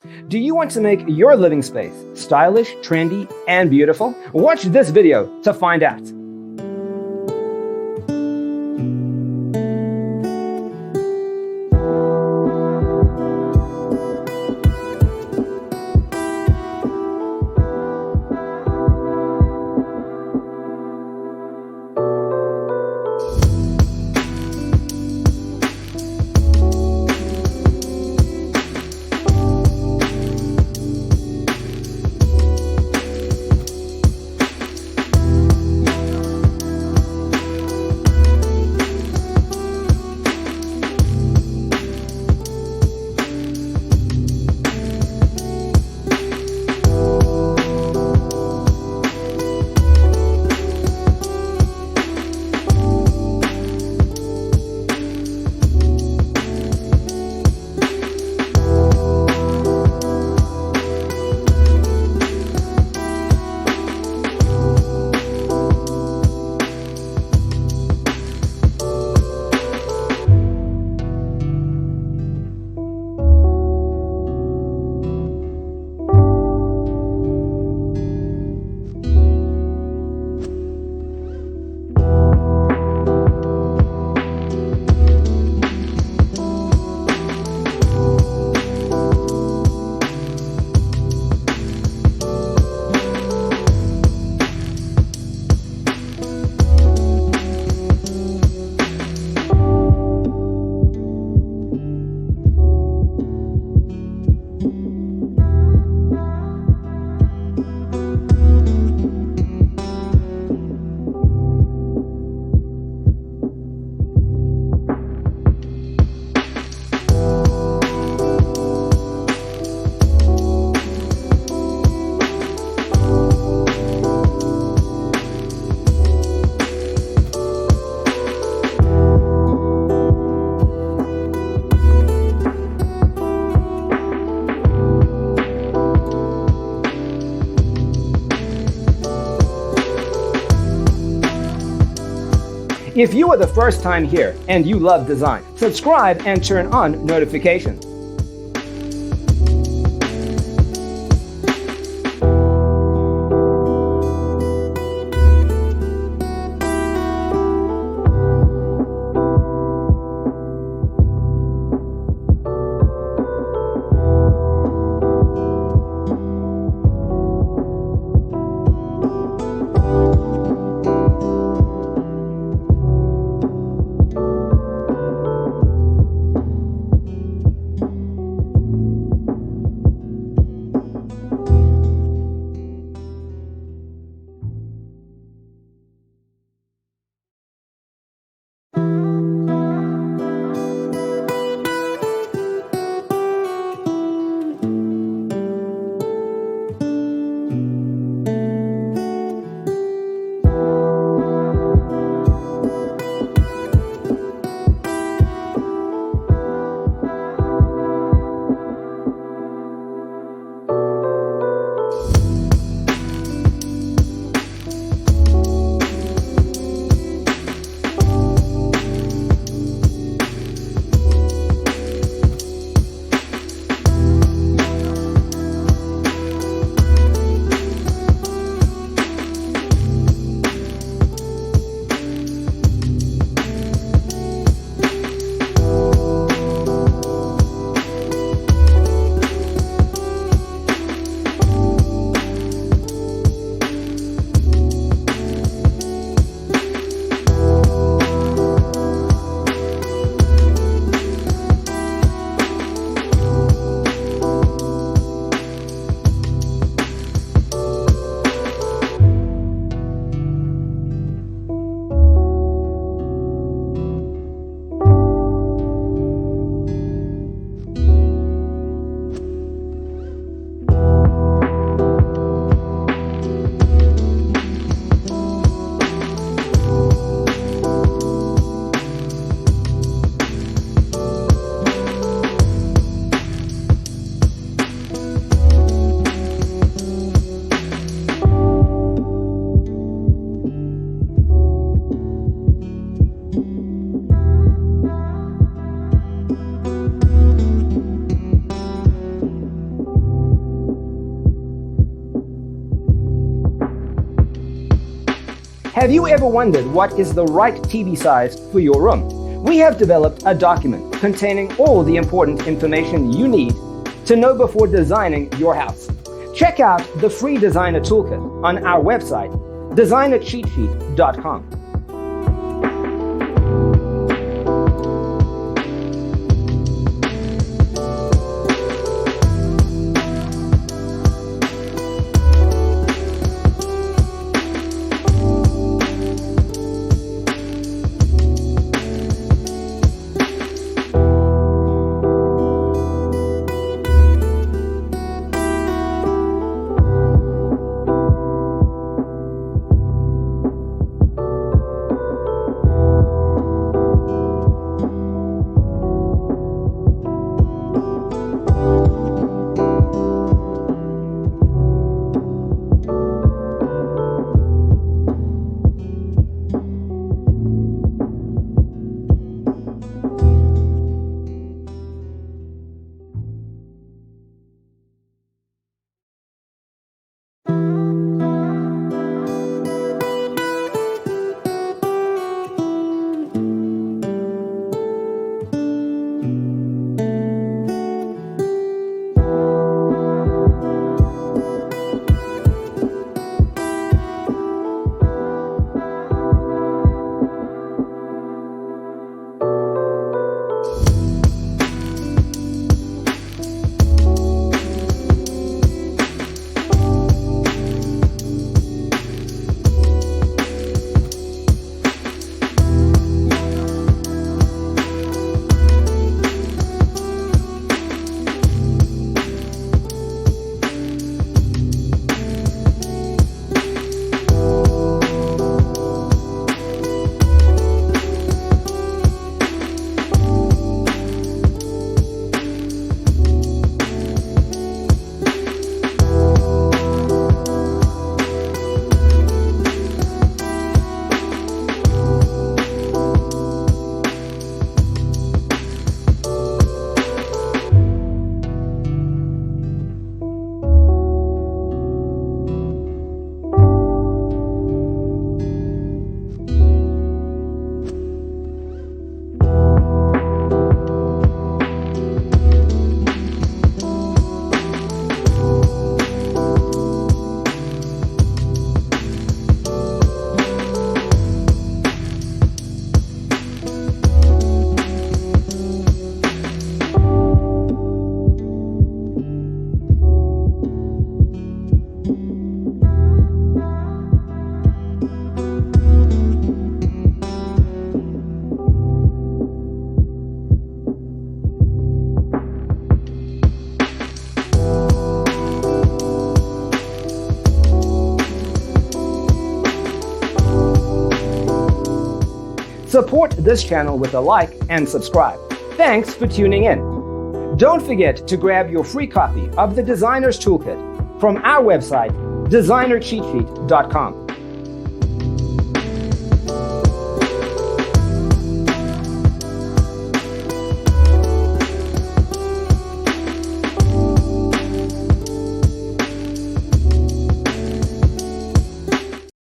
Do you want to make your living space stylish, trendy, and beautiful? Watch this video to find out. If you are the first time here and you love design, subscribe and turn on notifications. Have you ever wondered what is the right TV size for your room? We have developed a document containing all the important information you need to know before designing your house. Check out the free designer toolkit on our website, designercheatsheet.com. Support this channel with a like and subscribe. Thanks for tuning in. Don't forget to grab your free copy of the Designer's Toolkit from our website, designercheatsheet.com.